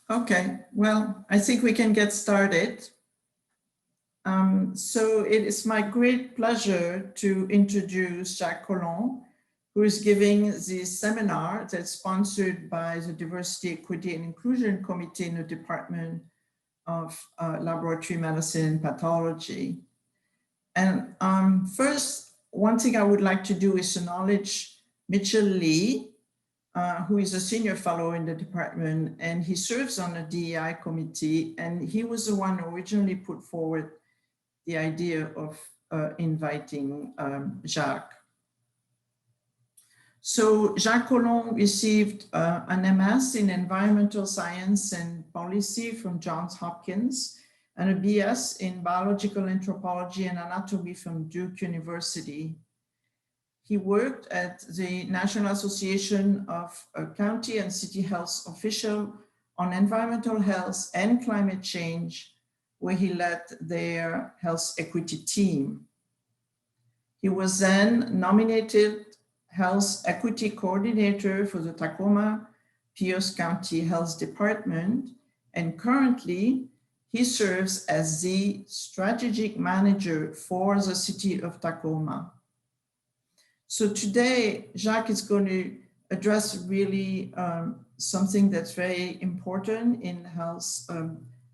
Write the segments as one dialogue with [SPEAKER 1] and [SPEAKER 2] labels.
[SPEAKER 1] Okay, well, I think we can get started. So it is my great pleasure to introduce Jacques Colon, who is giving this seminar that's sponsored by the Diversity, Equity, and Inclusion Committee in the Department of Laboratory Medicine and Pathology. And first, one thing I would like to do is acknowledge Mitchell Lee, who is a senior fellow in the department, and he serves on the DEI committee, and he was the one who originally put forward the idea of inviting Jacques. So Jacques Colon received an MS in Environmental Science and Policy from Johns Hopkins and a BS in Biological Anthropology and Anatomy from Duke University. He worked at the National Association of County and City Health Officials on environmental health and climate change, where he led their health equity team. He was then nominated Health Equity Coordinator for the Tacoma-Pierce County Health Department, and currently he serves as the Strategic Manager for the City of Tacoma. So today, Jacques is going to address really something that's very important in health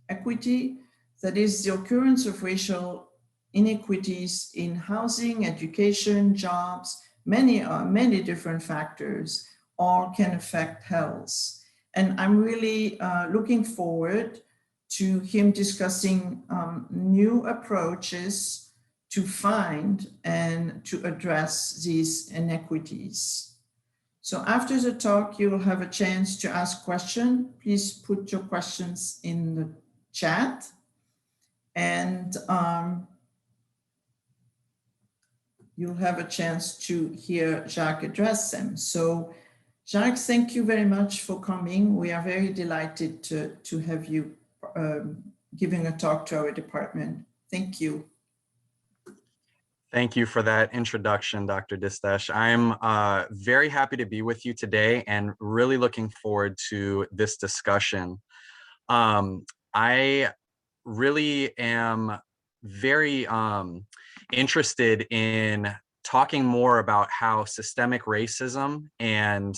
[SPEAKER 1] equity, that is the occurrence of racial inequities in housing, education, jobs, many different factors, all can affect health. And I'm really looking forward to him discussing new approaches to find and to address these inequities. So after the talk, you'll have a chance to ask questions. Please put your questions in the chat. And you'll have a chance to hear Jacques address them. So Jacques, thank you very much for coming. We are very delighted to have you giving a talk to our department. Thank you.
[SPEAKER 2] Thank you for that introduction, Dr. Distesh. I'm very happy to be with you today and really looking forward to this discussion. I really am very interested in talking more about how systemic racism and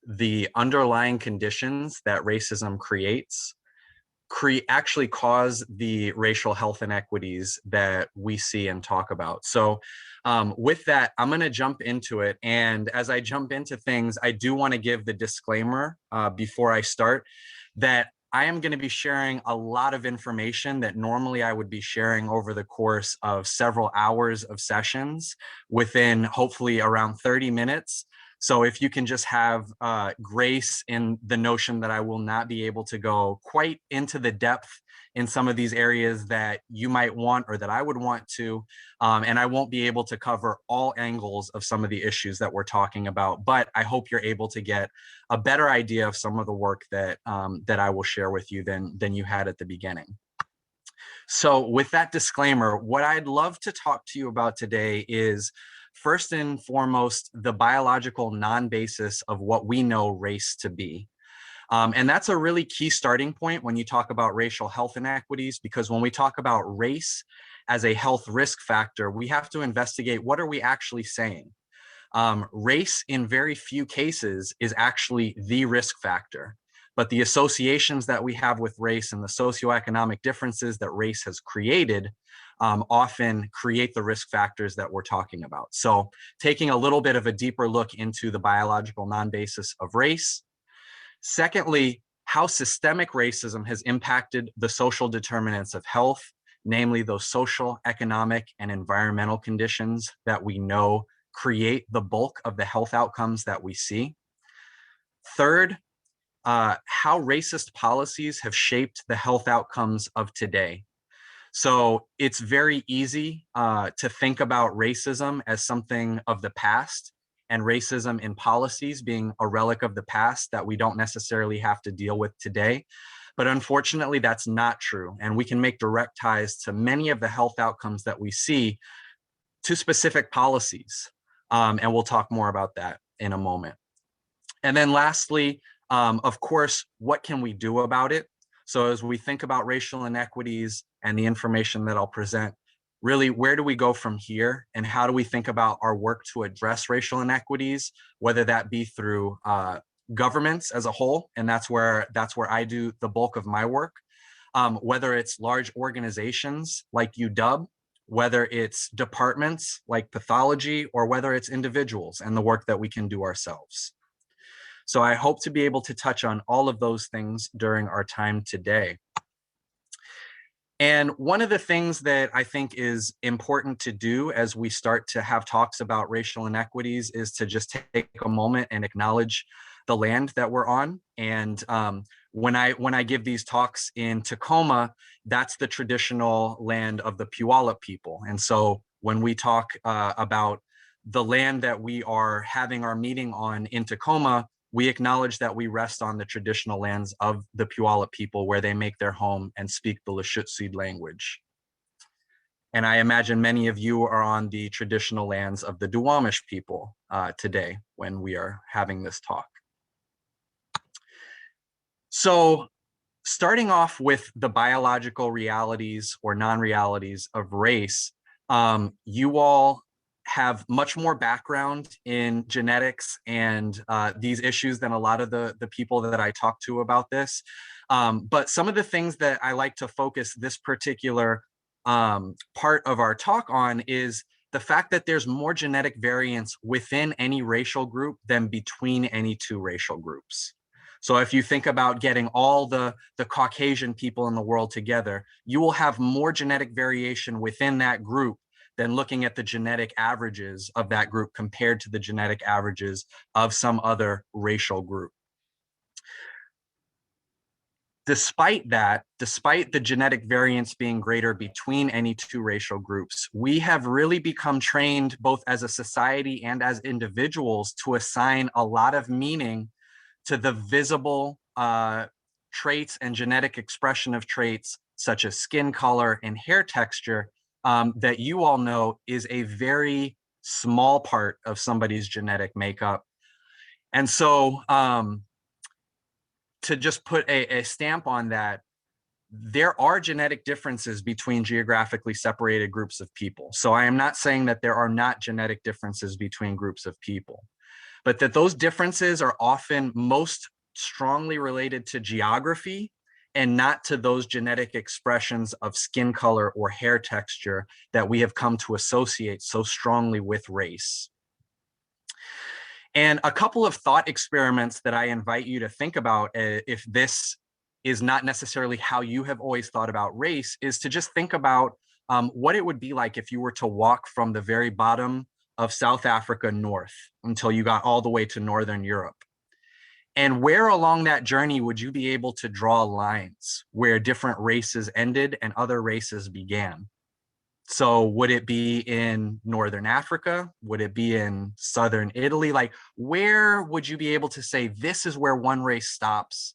[SPEAKER 2] the underlying conditions that racism creates actually cause the racial health inequities that we see and talk about. So with that, I'm going to jump into it. And as I jump into things, I do want to give the disclaimer before I start that I am going to be sharing a lot of information that normally I would be sharing over the course of several hours of sessions within hopefully around 30 minutes. So if you can just have grace in the notion that I will not be able to go quite into the depth in some of these areas that you might want or that I would want to, and I won't be able to cover all angles of some of the issues that we're talking about, but I hope you're able to get a better idea of some of the work that, that I will share with you than you had at the beginning. So with that disclaimer, what I'd love to talk to you about today is first and foremost, the biological non-basis of what we know race to be. And that's a really key starting point when you talk about racial health inequities, because when we talk about race as a health risk factor, we have to investigate what are we actually saying. Race in very few cases is actually the risk factor, but the associations that we have with race and the socioeconomic differences that race has created often create the risk factors that we're talking about. So taking a little bit of a deeper look into the biological non-basis of race. Secondly, how systemic racism has impacted the social determinants of health, namely those social, economic, and environmental conditions that we know create the bulk of the health outcomes that we see. Third, how racist policies have shaped the health outcomes of today. So it's very easy to think about racism as something of the past and racism in policies being a relic of the past that we don't necessarily have to deal with today. But unfortunately, that's not true. And we can make direct ties to many of the health outcomes that we see to specific policies. And we'll talk more about that in a moment. And then lastly, Of course, what can we do about it? So as we think about racial inequities and the information that I'll present, really, where do we go from here, and how do we think about our work to address racial inequities, whether that be through governments as a whole, and that's where I do the bulk of my work, whether it's large organizations like UW, whether it's departments like pathology, or whether it's individuals and the work that we can do ourselves. So I hope to be able to touch on all of those things during our time today. And one of the things that I think is important to do as we start to have talks about racial inequities is to just take a moment and acknowledge the land that we're on. And when I give these talks in Tacoma, that's the traditional land of the Puyallup people. And so when we talk about the land that we are having our meeting on in Tacoma, we acknowledge that we rest on the traditional lands of the Puyallup people, where they make their home and speak the Lushootseed language. And I imagine many of you are on the traditional lands of the Duwamish people today when we are having this talk. So starting off with the biological realities or non-realities of race, you all have much more background in genetics and these issues than a lot of the people that I talk to about this. But some of the things that I like to focus this particular part of our talk on is the fact that there's more genetic variance within any racial group than between any two racial groups. So if you think about getting all the Caucasian people in the world together, you will have more genetic variation within that group than looking at the genetic averages of that group compared to the genetic averages of some other racial group. Despite that, despite the genetic variance being greater between any two racial groups, we have really become trained both as a society and as individuals to assign a lot of meaning to the visible traits and genetic expression of traits such as skin color and hair texture that you all know is a very small part of somebody's genetic makeup. And so to just put a stamp on that, there are genetic differences between geographically separated groups of people. So I am not saying that there are not genetic differences between groups of people, but that those differences are often most strongly related to geography and not to those genetic expressions of skin color or hair texture that we have come to associate so strongly with race. And a couple of thought experiments that I invite you to think about, if this is not necessarily how you have always thought about race, is to just think about what it would be like if you were to walk from the very bottom of South Africa north until you got all the way to Northern Europe. And where along that journey would you be able to draw lines where different races ended and other races began? So would it be in Northern Africa? Would it be in Southern Italy? Like, where would you be able to say, this is where one race stops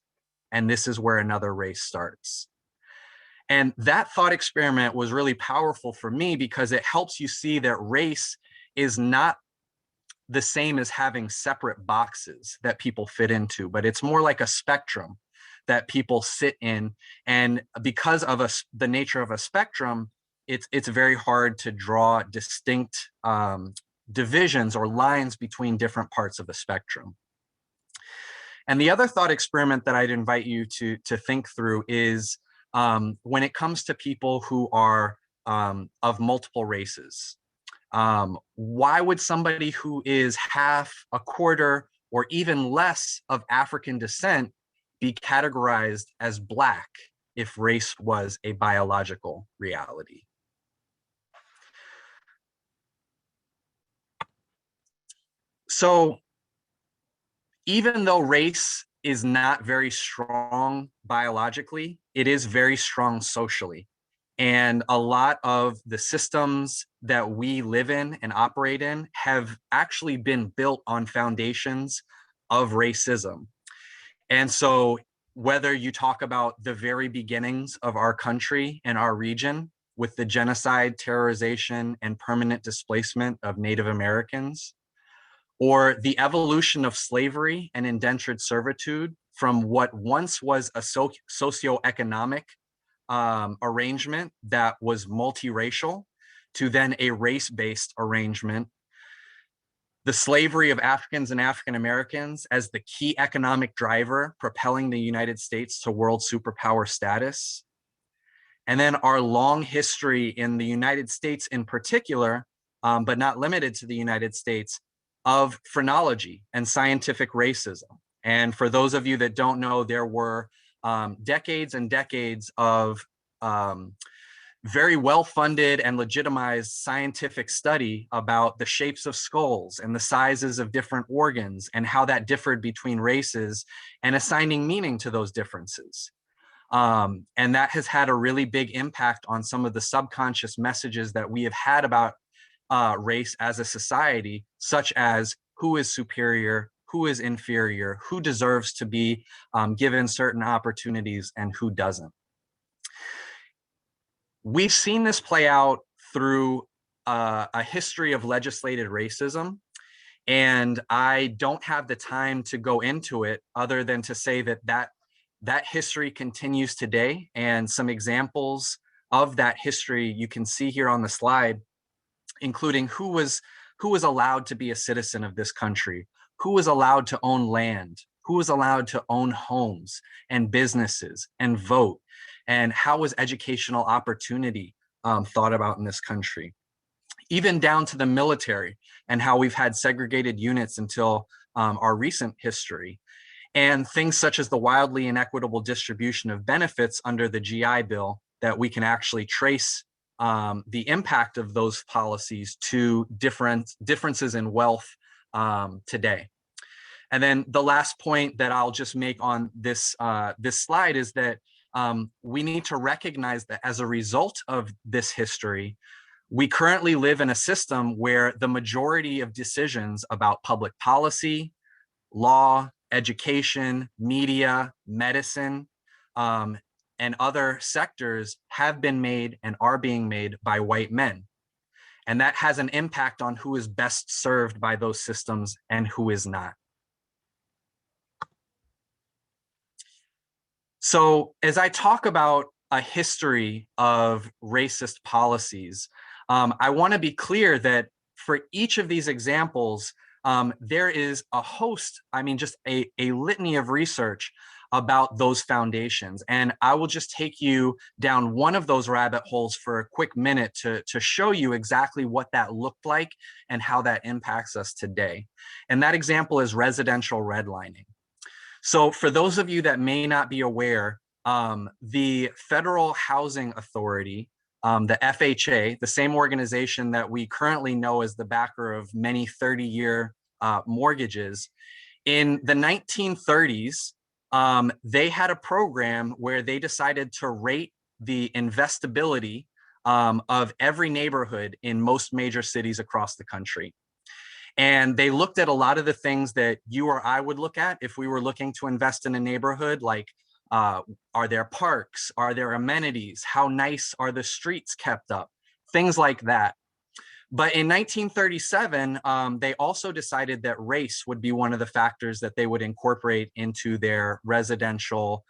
[SPEAKER 2] and this is where another race starts? And that thought experiment was really powerful for me because it helps you see that race is not the same as having separate boxes that people fit into, but it's more like a spectrum that people sit in. And because of the nature of a spectrum, it's very hard to draw distinct divisions or lines between different parts of the spectrum. And the other thought experiment that I'd invite you to think through is when it comes to people who are of multiple races. Why would somebody who is half, a quarter, or even less of African descent be categorized as Black if race was a biological reality? So even though race is not very strong biologically, it is very strong socially. And a lot of the systems that we live in and operate in have actually been built on foundations of racism. And so whether you talk about the very beginnings of our country and our region with the genocide, terrorization, and permanent displacement of Native Americans, or the evolution of slavery and indentured servitude from what once was a socioeconomic arrangement that was multiracial to then a race-based arrangement. The slavery of Africans and African Americans as the key economic driver propelling the United States to world superpower status. And then our long history in the United States in particular, but not limited to the United States, of phrenology and scientific racism. And for those of you that don't know, there were decades and decades of very well-funded and legitimized scientific study about the shapes of skulls and the sizes of different organs and how that differed between races and assigning meaning to those differences. And that has had a really big impact on some of the subconscious messages that we have had about race as a society, such as who is superior, who is inferior, who deserves to be given certain opportunities and who doesn't. We've seen this play out through a history of legislated racism, and I don't have the time to go into it other than to say that history continues today, and some examples of that history you can see here on the slide, including who was allowed to be a citizen of this country, who was allowed to own land, who was allowed to own homes and businesses and vote, and how was educational opportunity thought about in this country. Even down to the military and how we've had segregated units until our recent history. And things such as the wildly inequitable distribution of benefits under the GI Bill, that we can actually trace the impact of those policies to differences in wealth today. And then the last point that I'll just make on this slide is that we need to recognize that as a result of this history, we currently live in a system where the majority of decisions about public policy, law, education, media, medicine, and other sectors have been made and are being made by white men. And that has an impact on who is best served by those systems and who is not. So as I talk about a history of racist policies, I want to be clear that for each of these examples, there is a host, just a litany of research about those foundations. And I will just take you down one of those rabbit holes for a quick minute to show you exactly what that looked like and how that impacts us today. And that example is residential redlining. So for those of you that may not be aware, the Federal Housing Authority, the FHA, the same organization that we currently know as the backer of many 30-year mortgages, in the 1930s, they had a program where they decided to rate the investability of every neighborhood in most major cities across the country. And they looked at a lot of the things that you or I would look at if we were looking to invest in a neighborhood, like are there parks? Are there amenities? How nice are the streets kept up? Things like that. But in 1937, they also decided that race would be one of the factors that they would incorporate into their residential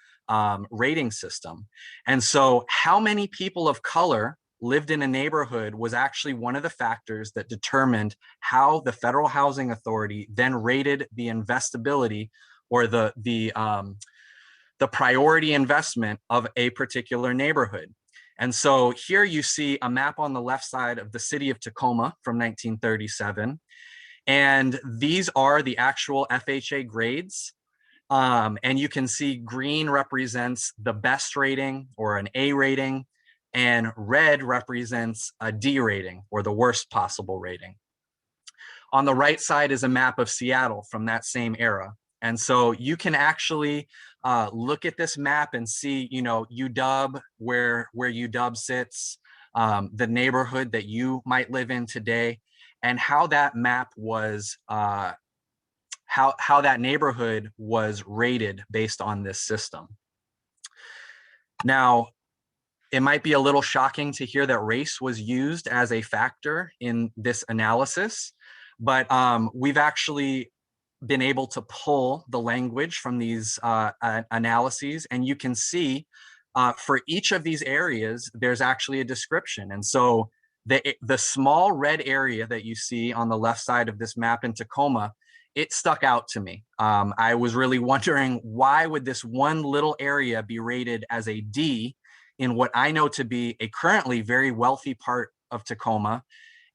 [SPEAKER 2] rating system. And so how many people of color lived in a neighborhood was actually one of the factors that determined how the Federal Housing Authority then rated the investability or the priority investment of a particular neighborhood. And so here you see a map on the left side of the City of Tacoma from 1937. And these are the actual FHA grades. And you can see green represents the best rating or an A rating, and red represents a D rating or the worst possible rating. On the right side is a map of Seattle from that same era. And so you can actually look at this map and see, UW, where UW sits, the neighborhood that you might live in today, and how that map was, how that neighborhood was rated based on this system. Now, it might be a little shocking to hear that race was used as a factor in this analysis, but we've actually been able to pull the language from these analyses, and you can see for each of these areas, there's actually a description. And so the small red area that you see on the left side of this map in Tacoma, it stuck out to me. I was really wondering, why would this one little area be rated as a D in what I know to be a currently very wealthy part of Tacoma,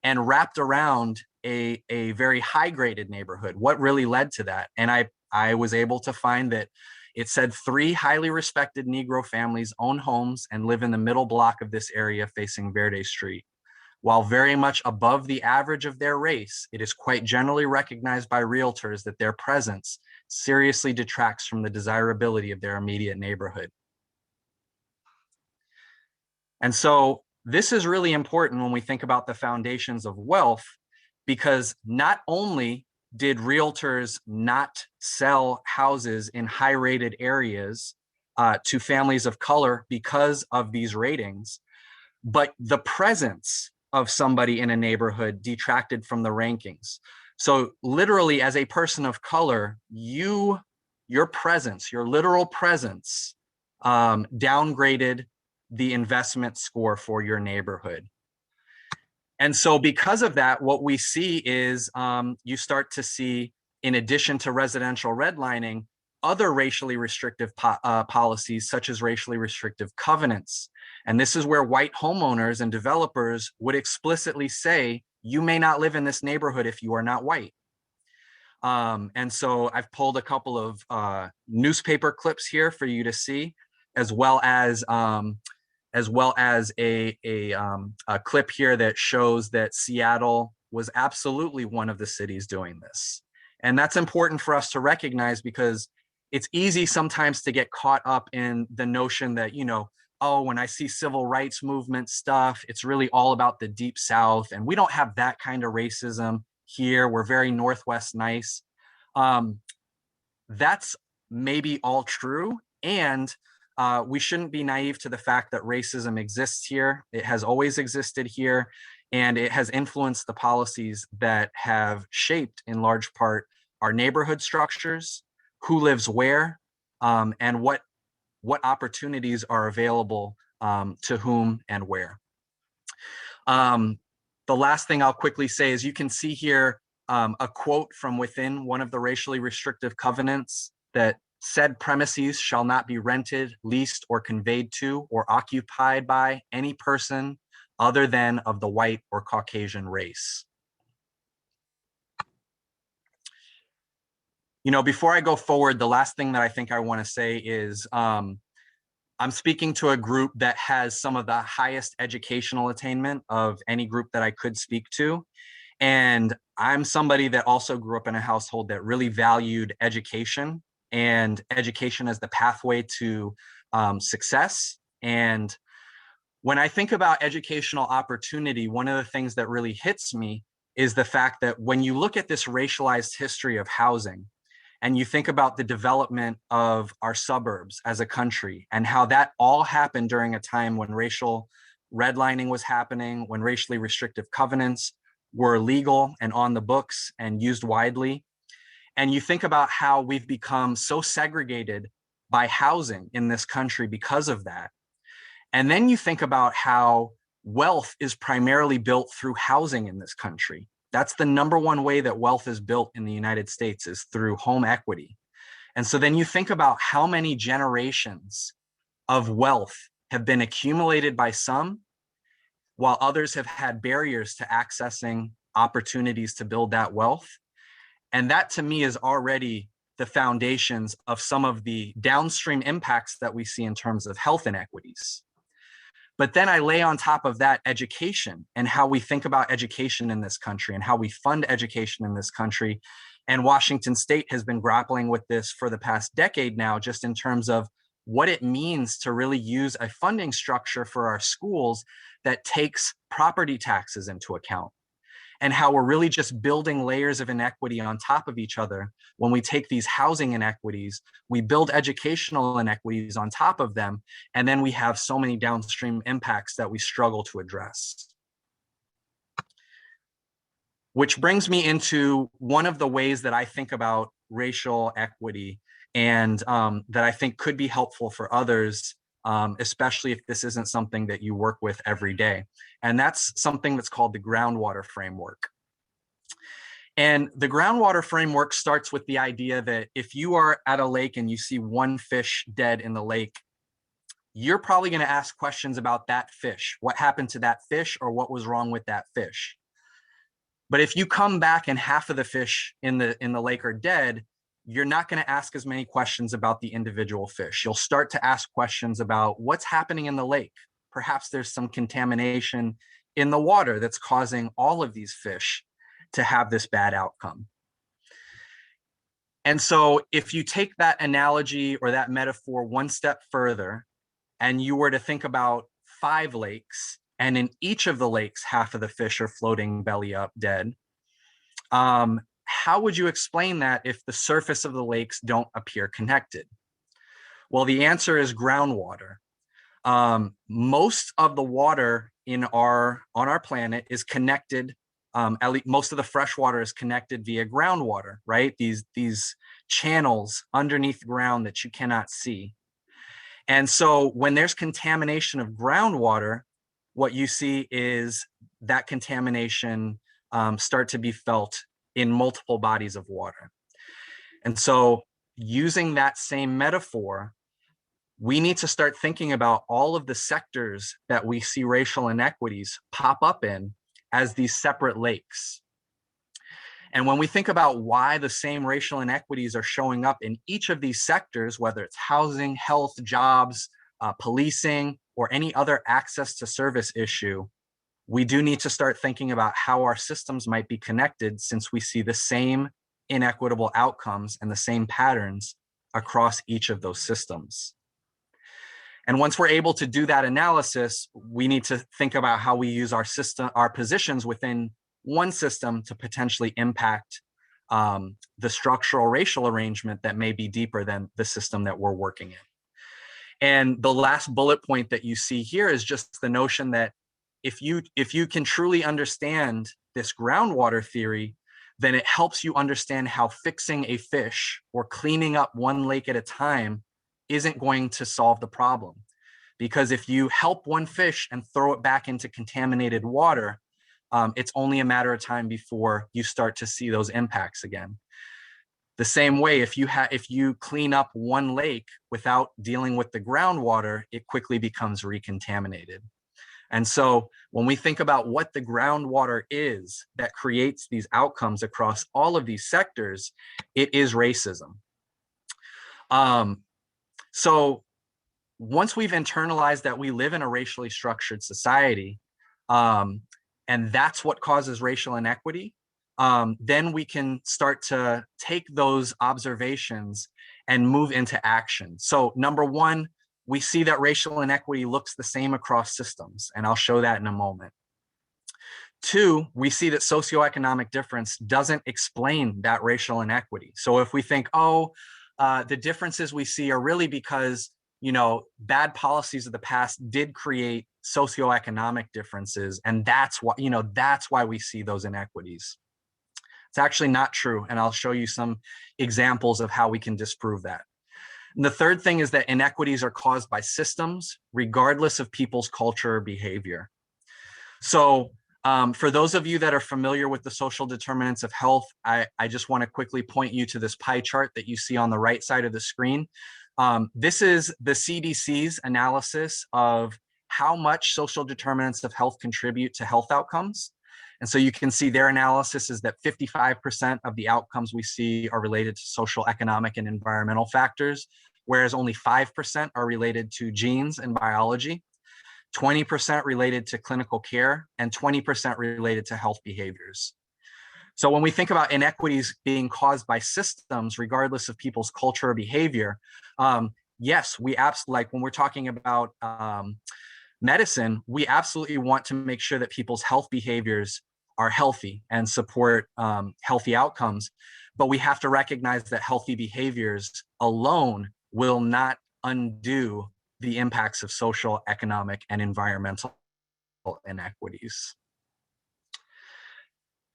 [SPEAKER 2] and wrapped around a very high graded neighborhood? What really led to that? And I was able to find that it said 3 highly respected Negro families own homes and live in the middle block of this area facing Verde Street. While very much above the average of their race, it is quite generally recognized by realtors that their presence seriously detracts from the desirability of their immediate neighborhood. And so this is really important when we think about the foundations of wealth, because not only did realtors not sell houses in high-rated areas to families of color because of these ratings, but the presence of somebody in a neighborhood detracted from the rankings. So literally, as a person of color, your presence, your literal presence, downgraded the investment score for your neighborhood. And so because of that, what we see is you start to see, in addition to residential redlining, other racially restrictive policies, such as racially restrictive covenants. And this is where white homeowners and developers would explicitly say, you may not live in this neighborhood if you are not white. And so I've pulled a couple of newspaper clips here for you to see, as well as a clip here that shows that Seattle was absolutely one of the cities doing this. And that's important for us to recognize, because it's easy sometimes to get caught up in the notion that, you know, oh, when I see civil rights movement stuff, it's really all about the Deep South, and we don't have that kind of racism here. We're very Northwest nice. That's maybe all true, and we shouldn't be naive to the fact that racism exists here. It has always existed here, and it has influenced the policies that have shaped, in large part, our neighborhood structures, who lives where, and what opportunities are available to whom and where. The last thing I'll quickly say is, you can see here a quote from within one of the racially restrictive covenants that said premises shall not be rented, leased, or conveyed to or occupied by any person other than of the white or Caucasian race. You know, before I go forward, the last thing that I think I want to say is I'm speaking to a group that has some of the highest educational attainment of any group that I could speak to. And I'm somebody that also grew up in a household that really valued education, and education as the pathway to success. And when I think about educational opportunity, one of the things that really hits me is the fact that when you look at this racialized history of housing, and you think about the development of our suburbs as a country, and how that all happened during a time when racial redlining was happening, when racially restrictive covenants were legal and on the books and used widely. And you think about how we've become so segregated by housing in this country because of that. And then you think about how wealth is primarily built through housing in this country. That's the #1 way that wealth is built in the United States, is through home equity. And so then you think about how many generations of wealth have been accumulated by some, while others have had barriers to accessing opportunities to build that wealth. And that, to me, is already the foundations of some of the downstream impacts that we see in terms of health inequities. But then I lay on top of that education, and how we think about education in this country, and how we fund education in this country. And Washington State has been grappling with this for the past decade now, just in terms of what it means to really use a funding structure for our schools that takes property taxes into account, and how we're really just building layers of inequity on top of each other. When we take these housing inequities, we build educational inequities on top of them, and then we have so many downstream impacts that we struggle to address. which brings me into one of the ways that I think about racial equity and that I think could be helpful for others, especially if this isn't something that you work with every day. And that's something that's called the Groundwater Framework. And the Groundwater Framework starts with the idea that if you are at a lake and you see one fish dead in the lake, you're probably going to ask questions about that fish. What happened to that fish, or what was wrong with that fish? But if you come back and half of the fish in the lake are dead, you're not going to ask as many questions about the individual fish. You'll start to ask questions about what's happening in the lake. Perhaps there's some contamination in the water that's causing all of these fish to have this bad outcome. And so if you take that analogy or that metaphor one step further, and you were to think about 5 lakes, and in each of the lakes, half of the fish are floating belly up dead, how would you explain that if the surface of the lakes don't appear connected? Well, the answer is groundwater. Most of the water on our planet is connected. At least most of the fresh water is connected via groundwater, right? These channels underneath the ground that you cannot see. And so when there's contamination of groundwater, what you see is that contamination start to be felt in multiple bodies of water. And so using that same metaphor, we need to start thinking about all of the sectors that we see racial inequities pop up in as these separate lakes. And when we think about why the same racial inequities are showing up in each of these sectors, whether it's housing, health, jobs, policing, or any other access to service issue, we do need to start thinking about how our systems might be connected, since we see the same inequitable outcomes and the same patterns across each of those systems. And once we're able to do that analysis, we need to think about how we use our positions within one system to potentially impact the structural racial arrangement that may be deeper than the system that we're working in. And the last bullet point that you see here is just the notion that if you can truly understand this groundwater theory, then it helps you understand how fixing a fish or cleaning up one lake at a time isn't going to solve the problem. Because if you help one fish and throw it back into contaminated water, it's only a matter of time before you start to see those impacts again. The same way, if you clean up one lake without dealing with the groundwater, it quickly becomes recontaminated. And so when we think about what the groundwater is that creates these outcomes across all of these sectors, it is racism. So once we've internalized that we live in a racially structured society, and that's what causes racial inequity, then we can start to take those observations and move into action. So number one, we see that racial inequity looks the same across systems, and I'll show that in a moment. 2, we see that socioeconomic difference doesn't explain that racial inequity. So if we think, the differences we see are really because, bad policies of the past did create socioeconomic differences, and that's why we see those inequities. It's actually not true, and I'll show you some examples of how we can disprove that. And the third thing is that inequities are caused by systems, regardless of people's culture or behavior. So for those of you that are familiar with the social determinants of health, I just want to quickly point you to this pie chart that you see on the right side of the screen. This is the CDC's analysis of how much social determinants of health contribute to health outcomes. And so you can see their analysis is that 55% of the outcomes we see are related to social, economic, and environmental factors, whereas only 5% are related to genes and biology, 20% related to clinical care, and 20% related to health behaviors. So when we think about inequities being caused by systems, regardless of people's culture or behavior, yes, we absolutely, like when we're talking about medicine, we absolutely want to make sure that people's health behaviors are healthy and support healthy outcomes. But we have to recognize that healthy behaviors alone will not undo the impacts of social, economic, and environmental inequities.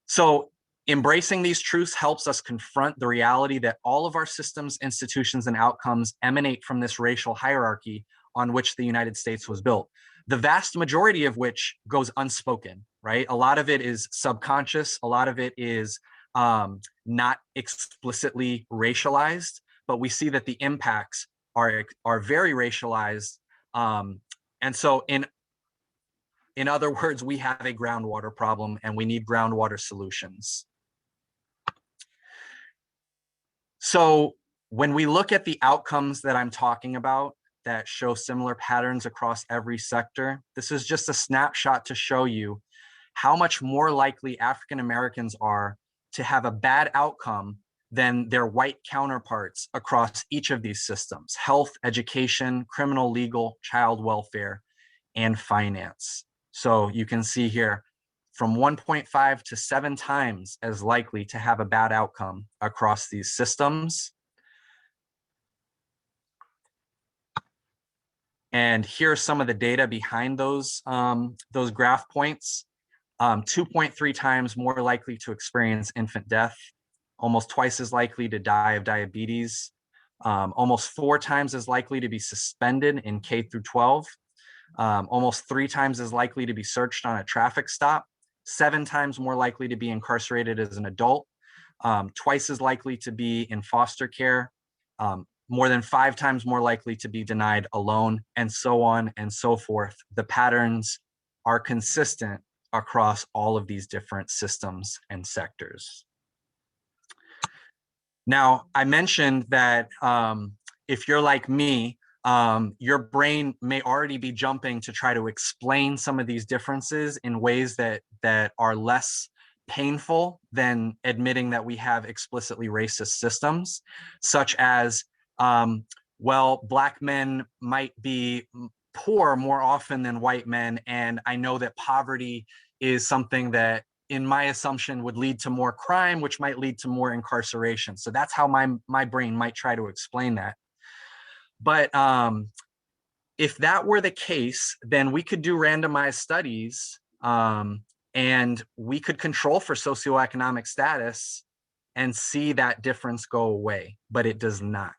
[SPEAKER 2] So embracing these truths helps us confront the reality that all of our systems, institutions, and outcomes emanate from this racial hierarchy on which the United States was built, the vast majority of which goes unspoken, right? A lot of it is subconscious, a lot of it is not explicitly racialized, but we see that the impacts are very racialized. And so in other words, we have a groundwater problem and we need groundwater solutions. So when we look at the outcomes that I'm talking about that show similar patterns across every sector, this is just a snapshot to show you how much more likely African Americans are to have a bad outcome than their white counterparts across each of these systems: health, education, criminal, legal, child welfare, and finance. So you can see here, from 1.5 to 7 times as likely to have a bad outcome across these systems. And here's some of the data behind those graph points. 2.3 times more likely to experience infant death, almost twice as likely to die of diabetes, almost 4 times as likely to be suspended in K through 12, almost 3 times as likely to be searched on a traffic stop, 7 times more likely to be incarcerated as an adult, twice as likely to be in foster care, more than 5 times more likely to be denied a loan, and so on and so forth. The patterns are consistent across all of these different systems and sectors. Now, I mentioned that if you're like me, your brain may already be jumping to try to explain some of these differences in ways that are less painful than admitting that we have explicitly racist systems, such as, well, Black men might be poor more often than white men, and I know that poverty is something that, in my assumption, would lead to more crime, which might lead to more incarceration. So that's how my brain might try to explain that. But if that were the case, then we could do randomized studies and we could control for socioeconomic status and see that difference go away, but it does not.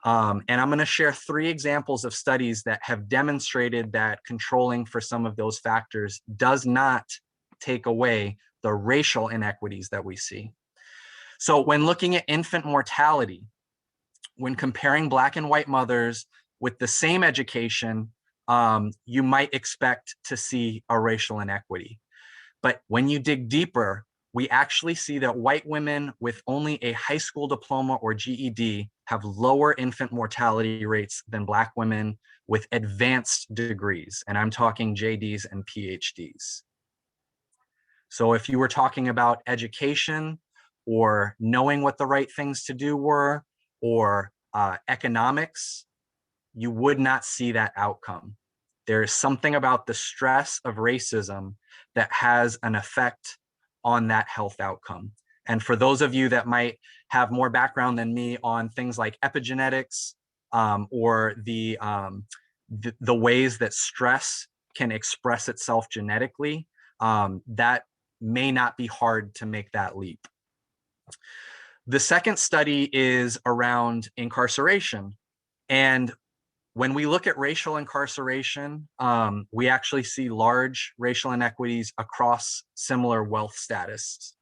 [SPEAKER 2] And I'm going to share 3 examples of studies that have demonstrated that controlling for some of those factors does not take away the racial inequities that we see. So when looking at infant mortality, when comparing Black and white mothers with the same education, you might expect to see a racial inequity. But when you dig deeper, we actually see that white women with only a high school diploma or GED have lower infant mortality rates than Black women with advanced degrees. And I'm talking JDs and PhDs. So if you were talking about education or knowing what the right things to do were, or economics, you would not see that outcome. There is something about the stress of racism that has an effect on that health outcome. And for those of you that might have more background than me on things like epigenetics or the ways that stress can express itself genetically, that may not be hard to make that leap. The second study is around incarceration. And when we look at racial incarceration, we actually see large racial inequities across similar wealth status.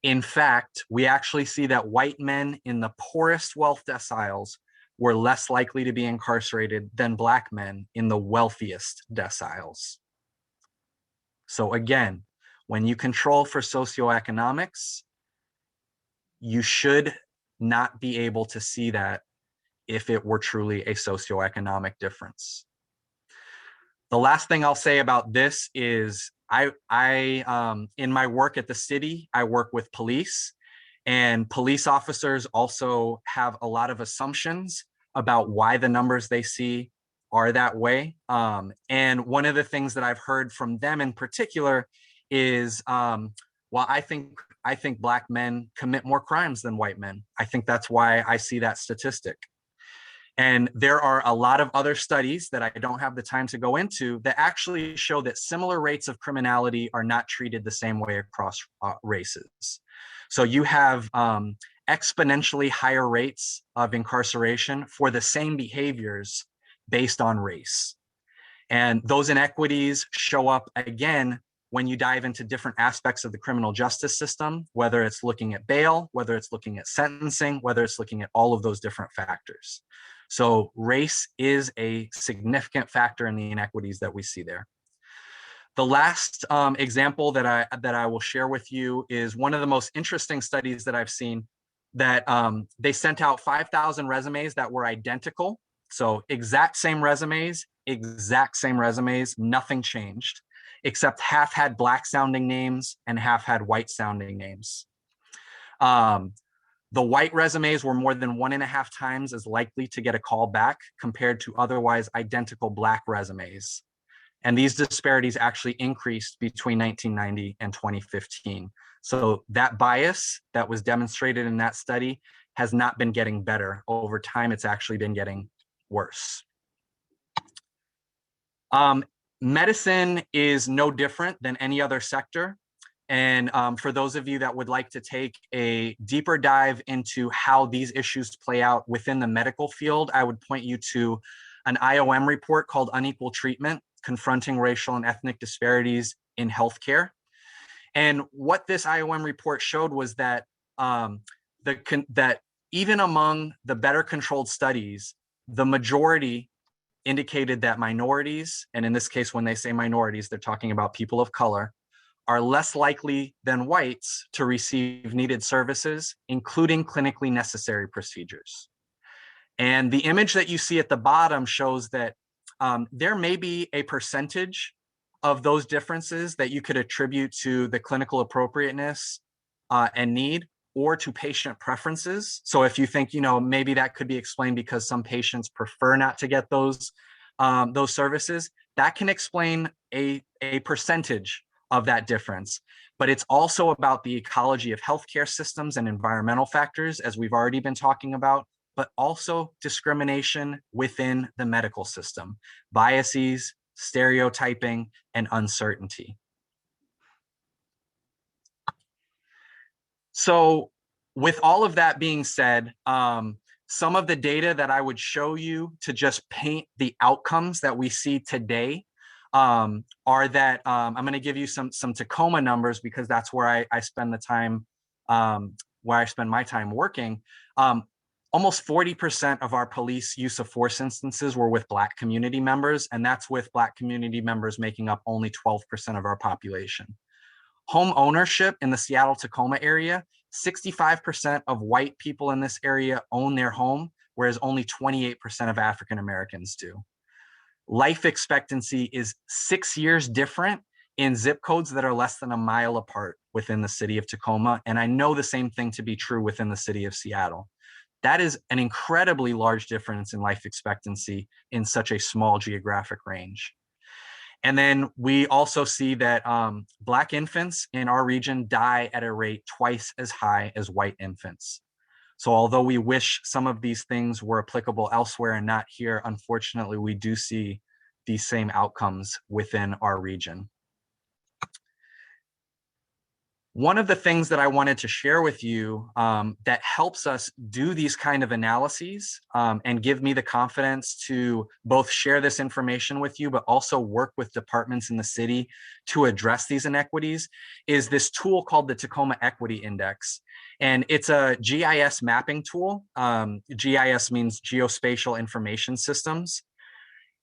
[SPEAKER 2] In fact, we actually see that white men in the poorest wealth deciles were less likely to be incarcerated than Black men in the wealthiest deciles. So again, when you control for socioeconomics, you should not be able to see that if it were truly a socioeconomic difference. The last thing I'll say about this is I in my work at the city, I work with police, and police officers also have a lot of assumptions about why the numbers they see are that way. And one of the things that I've heard from them in particular is, well, I think Black men commit more crimes than white men. I think that's why I see that statistic. And there are a lot of other studies that I don't have the time to go into that actually show that similar rates of criminality are not treated the same way across races. So you have exponentially higher rates of incarceration for the same behaviors based on race. And those inequities show up again when you dive into different aspects of the criminal justice system, whether it's looking at bail, whether it's looking at sentencing, whether it's looking at all of those different factors. So race is a significant factor in the inequities that we see there. The last example that I will share with you is one of the most interesting studies that I've seen, that they sent out 5,000 resumes that were identical. So exact same resumes, nothing changed, except half had Black sounding names and half had white sounding names. The white resumes were more than 1.5 times as likely to get a call back compared to otherwise identical Black resumes. And these disparities actually increased between 1990 and 2015. So that bias that was demonstrated in that study has not been getting better. Over time, it's actually been getting worse. Medicine is no different than any other sector. And for those of you that would like to take a deeper dive into how these issues play out within the medical field, I would point you to an IOM report called Unequal Treatment: Confronting Racial and Ethnic Disparities in Healthcare. And what this IOM report showed was that that even among the better controlled studies, the majority indicated that minorities, and in this case, when they say minorities, they're talking about people of color, are less likely than whites to receive needed services, including clinically necessary procedures. And the image that you see at the bottom shows that there may be a percentage of those differences that you could attribute to the clinical appropriateness and need, or to patient preferences. So if you think, maybe that could be explained because some patients prefer not to get those services, that can explain a percentage of that difference. But it's also about the ecology of healthcare systems and environmental factors, as we've already been talking about, but also discrimination within the medical system, biases, stereotyping, and uncertainty. So with all of that being said, some of the data that I would show you to just paint the outcomes that we see today are that I'm going to give you some Tacoma numbers, because that's where I spend the time, where I spend my time working. Almost 40% of our police use of force instances were with Black community members, and that's with Black community members making up only 12% of our population. Home ownership in the Seattle-Tacoma area, 65% of white people in this area own their home, whereas only 28% of African Americans do. Life expectancy is 6 years different in zip codes that are less than a mile apart within the city of Tacoma, and I know the same thing to be true within the city of Seattle. That is an incredibly large difference in life expectancy in such a small geographic range. And then we also see that Black infants in our region die at a rate twice as high as white infants. So although we wish some of these things were applicable elsewhere and not here, unfortunately, we do see these same outcomes within our region. One of the things that I wanted to share with you that helps us do these kind of analyses and give me the confidence to both share this information with you, but also work with departments in the city to address these inequities, is this tool called the Tacoma Equity Index. And it's a GIS mapping tool. GIS means Geospatial Information Systems.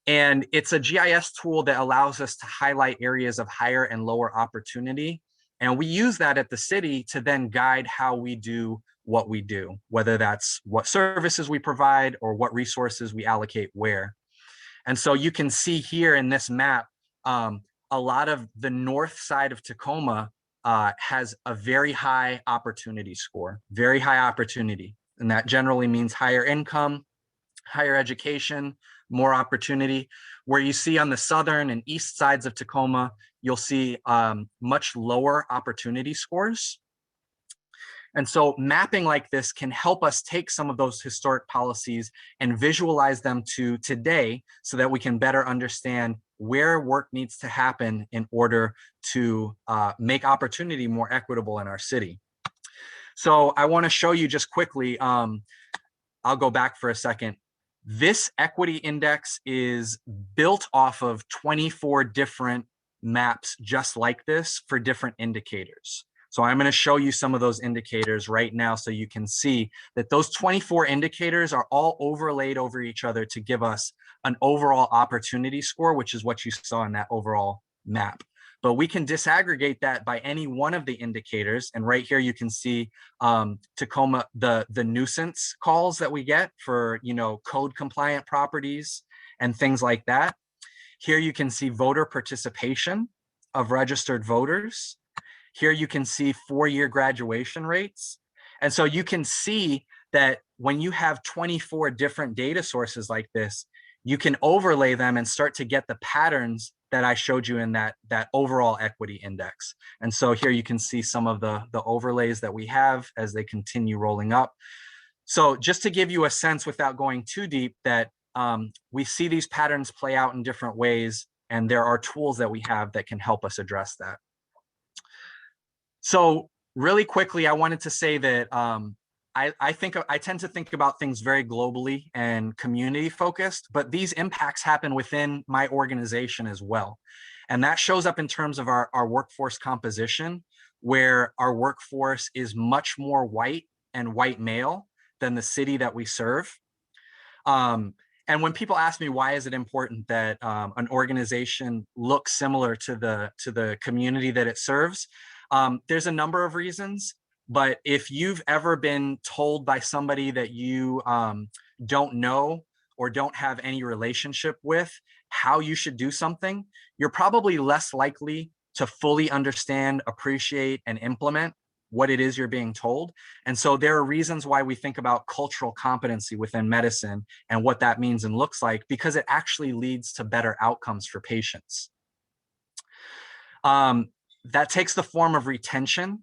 [SPEAKER 2] And it's a GIS tool that allows us to highlight areas of higher and lower opportunity. And we use that at the city to then guide how we do what we do, whether that's what services we provide or what resources we allocate where. And so you can see here in this map, a lot of the north side of Tacoma has a very high opportunity score, very high opportunity. And that generally means higher income, higher education, more opportunity. Where you see on the southern and east sides of Tacoma, you'll see much lower opportunity scores. And so mapping like this can help us take some of those historic policies and visualize them to today so that we can better understand where work needs to happen in order to make opportunity more equitable in our city. So I want to show you just quickly, I'll go back for a second. This equity index is built off of 24 different maps just like this for different indicators. So I'm going to show you some of those indicators right now so you can see that those 24 indicators are all overlaid over each other to give us an overall opportunity score, which is what you saw in that overall map. But we can disaggregate that by any one of the indicators. And right here you can see Tacoma, the nuisance calls that we get for, code compliant properties and things like that. Here you can see voter participation of registered voters. Here you can see 4-year graduation rates. And so you can see that when you have 24 different data sources like this, you can overlay them and start to get the patterns that I showed you in that overall equity index. And so here you can see some of the overlays that we have as they continue rolling up. So just to give you a sense without going too deep that we see these patterns play out in different ways, and there are tools that we have that can help us address that. So really quickly, I wanted to say that I tend to think about things very globally and community focused, but these impacts happen within my organization as well. And that shows up in terms of our workforce composition, where our workforce is much more white and white male than the city that we serve. And when people ask me, why is it important that an organization looks similar to the community that it serves? There's a number of reasons, but if you've ever been told by somebody that you don't know or don't have any relationship with how you should do something, you're probably less likely to fully understand, appreciate, and implement what it is you're being told. And so there are reasons why we think about cultural competency within medicine and what that means and looks like, because it actually leads to better outcomes for patients. That takes the form of retention,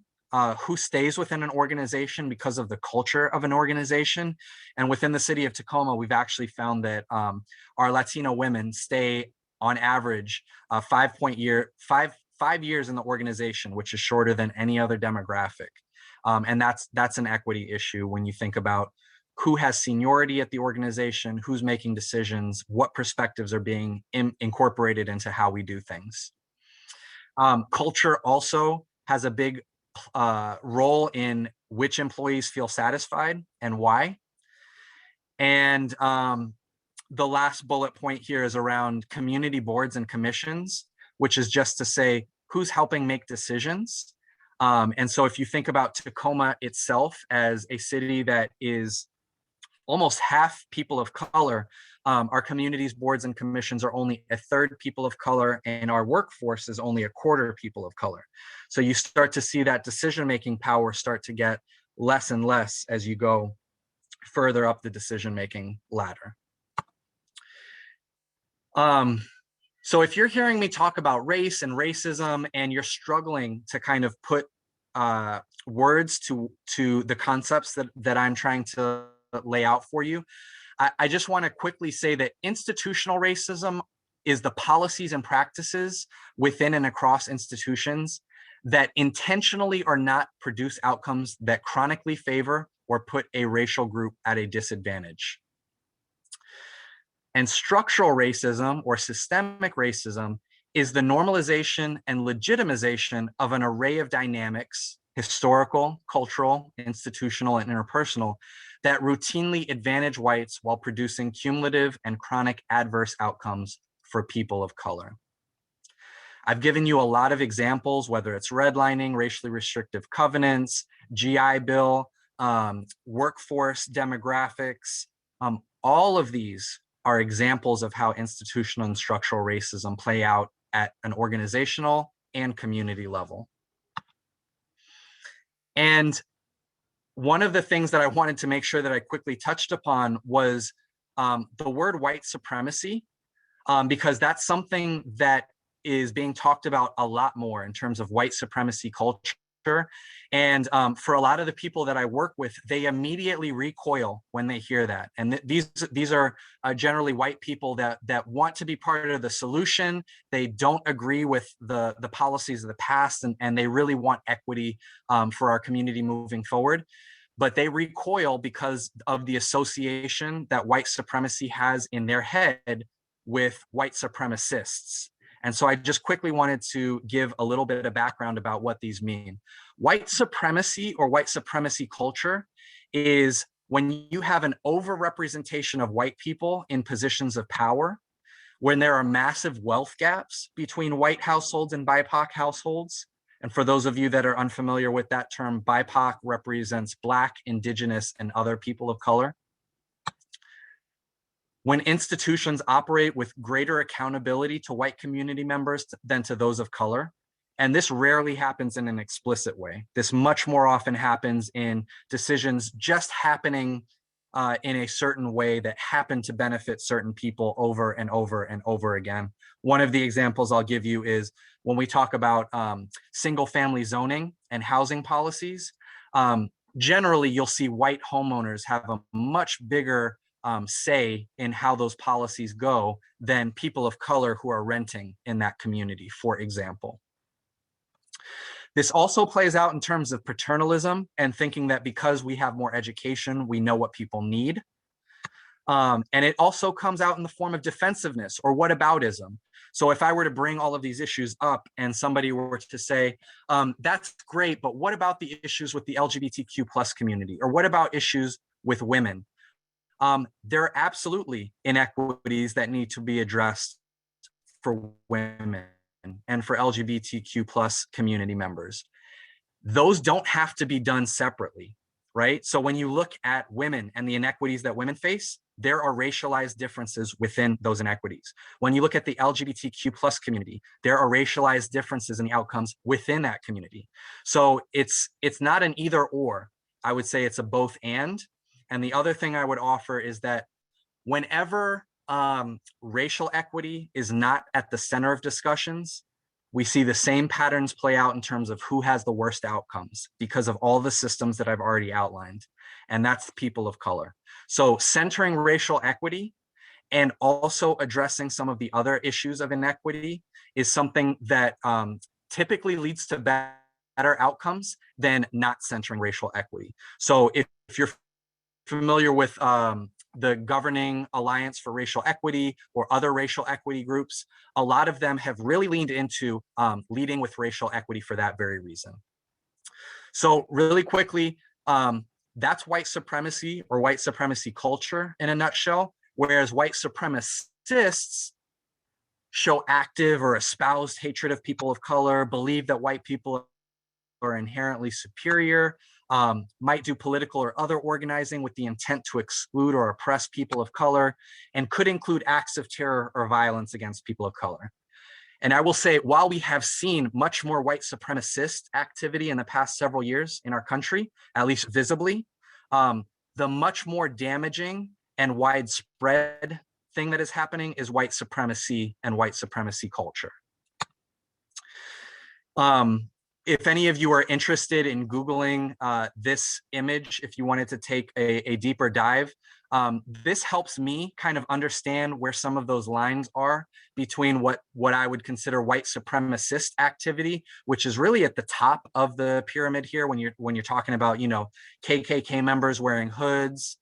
[SPEAKER 2] who stays within an organization because of the culture of an organization. And within the city of Tacoma, we've actually found that our Latino women stay on average 5 years in the organization, which is shorter than any other demographic. And that's an equity issue when you think about who has seniority at the organization, who's making decisions, what perspectives are being incorporated into how we do things. Culture also has a big role in which employees feel satisfied and why. And the last bullet point here is around community boards and commissions, which is just to say who's helping make decisions. And so if you think about Tacoma itself as a city that is almost half people of color, our communities, boards, and commissions are only a third people of color, and our workforce is only a quarter people of color. So you start to see that decision-making power start to get less and less as you go further up the decision-making ladder. So if you're hearing me talk about race and racism and you're struggling to kind of put words to the concepts that I'm trying to lay out for you, I just want to quickly say that institutional racism is the policies and practices within and across institutions that intentionally or not produce outcomes that chronically favor or put a racial group at a disadvantage. And structural racism or systemic racism is the normalization and legitimization of an array of dynamics, historical, cultural, institutional, and interpersonal, that routinely advantage whites while producing cumulative and chronic adverse outcomes for people of color. I've given you a lot of examples, whether it's redlining, racially restrictive covenants, GI Bill, workforce demographics. All of these are examples of how institutional and structural racism play out at an organizational and community level. And one of the things that I wanted to make sure that I quickly touched upon was the word white supremacy, because that's something that is being talked about a lot more in terms of white supremacy culture And for a lot of the people that I work with, they immediately recoil when they hear that. And these are generally white people that want to be part of the solution. They don't agree with the policies of the past, and they really want equity for our community moving forward. But they recoil because of the association that white supremacy has in their head with white supremacists. And so I just quickly wanted to give a little bit of background about what these mean. White supremacy or white supremacy culture is when you have an overrepresentation of white people in positions of power, when there are massive wealth gaps between white households and BIPOC households. And for those of you that are unfamiliar with that term, BIPOC represents Black, Indigenous, and other people of color. When institutions operate with greater accountability to white community members than to those of color. And this rarely happens in an explicit way. This much more often happens in decisions just happening in a certain way that happen to benefit certain people over and over and over again. One of the examples I'll give you is when we talk about single family zoning and housing policies, generally you'll see white homeowners have a much bigger say in how those policies go than people of color who are renting in that community, for example. This also plays out in terms of paternalism and thinking that because we have more education, we know what people need. And it also comes out in the form of defensiveness or whataboutism. So if I were to bring all of these issues up and somebody were to say, that's great, but what about the issues with the LGBTQ plus community? Or what about issues with women? There are absolutely inequities that need to be addressed for women and for LGBTQ plus community members. Those don't have to be done separately, right? So when you look at women and the inequities that women face, there are racialized differences within those inequities. When you look at the LGBTQ plus community, there are racialized differences in the outcomes within that community. So it's not an either or. I would say it's a both and. And the other thing I would offer is that whenever racial equity is not at the center of discussions, we see the same patterns play out in terms of who has the worst outcomes because of all the systems that I've already outlined, and that's people of color. So centering racial equity and also addressing some of the other issues of inequity is something that typically leads to better outcomes than not centering racial equity. So if you're familiar with the Governing Alliance for Racial Equity or other racial equity groups, a lot of them have really leaned into leading with racial equity for that very reason. So really quickly, that's white supremacy or white supremacy culture in a nutshell, whereas white supremacists show active or espoused hatred of people of color, believe that white people are inherently superior, might do political or other organizing with the intent to exclude or oppress people of color, and could include acts of terror or violence against people of color. And I will say, while we have seen much more white supremacist activity in the past several years in our country, at least visibly, the much more damaging and widespread thing that is happening is white supremacy and white supremacy culture. If any of you are interested in Googling this image, if you wanted to take a deeper dive, this helps me kind of understand where some of those lines are between what I would consider white supremacist activity, which is really at the top of the pyramid here when you're talking about, you know, KKK members wearing hoods.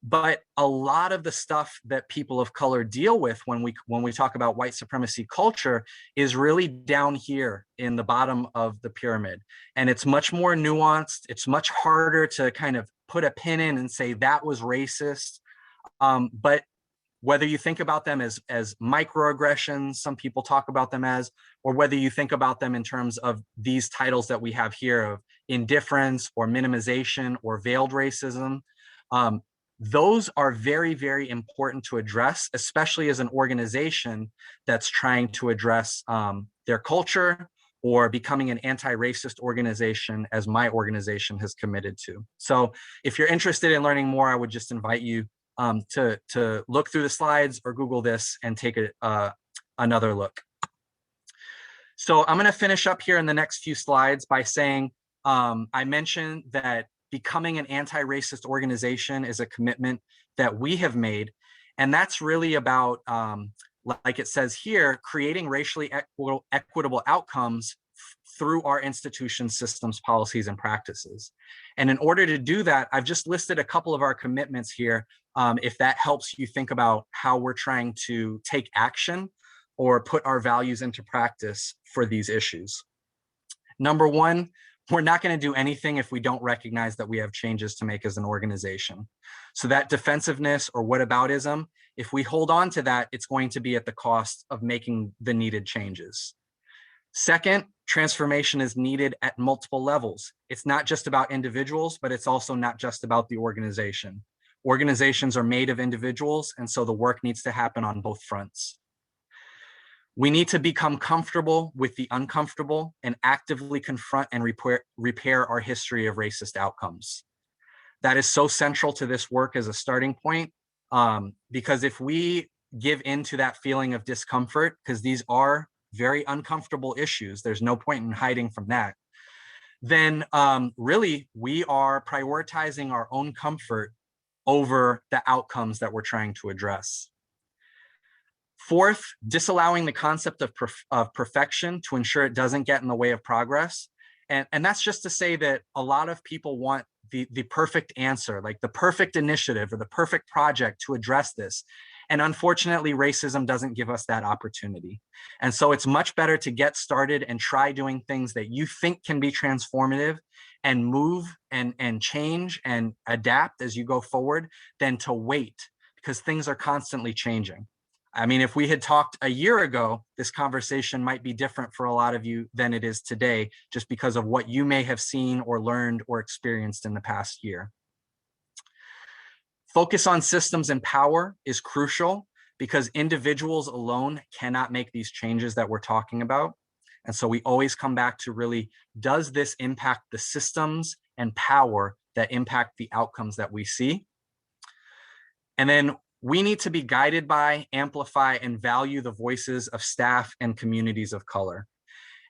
[SPEAKER 2] But a lot of the stuff that people of color deal with when we talk about white supremacy culture is really down here in the bottom of the pyramid. And it's much more nuanced. It's much harder to kind of put a pin in and say that was racist. But whether you think about them as microaggressions, some people talk about them as, or whether you think about them in terms of these titles that we have here of indifference or minimization or veiled racism, those are very, very important to address, especially as an organization that's trying to address their culture or becoming an anti-racist organization, as my organization has committed to. So if you're interested in learning more, I would just invite you to look through the slides or Google this and take another look. So I'm going to finish up here in the next few slides by saying, I mentioned that becoming an anti-racist organization is a commitment that we have made. And that's really about, like it says here, creating racially equitable outcomes through our institution systems, policies, and practices. And in order to do that, I've just listed a couple of our commitments here, if that helps you think about how we're trying to take action or put our values into practice for these issues. Number one, we're not going to do anything if we don't recognize that we have changes to make as an organization. So that defensiveness or whataboutism, if we hold on to that, it's going to be at the cost of making the needed changes. Second, transformation is needed at multiple levels. It's not just about individuals, but it's also not just about the organization. Organizations are made of individuals, and so the work needs to happen on both fronts. We need to become comfortable with the uncomfortable and actively confront and repair our history of racist outcomes. That is so central to this work as a starting point, because if we give into that feeling of discomfort, because these are very uncomfortable issues, there's no point in hiding from that, then really we are prioritizing our own comfort over the outcomes that we're trying to address. Fourth, disallowing the concept of perfection to ensure it doesn't get in the way of progress. And that's just to say that a lot of people want the perfect answer, like the perfect initiative or the perfect project to address this. And unfortunately, racism doesn't give us that opportunity. And so it's much better to get started and try doing things that you think can be transformative and move and change and adapt as you go forward than to wait, because things are constantly changing. I mean, if we had talked a year ago, this conversation might be different for a lot of you than it is today, just because of what you may have seen or learned or experienced in the past year. Focus on systems and power is crucial because individuals alone cannot make these changes that we're talking about. And so we always come back to really, does this impact the systems and power that impact the outcomes that we see? And then we need to be guided by, amplify, and value the voices of staff and communities of color.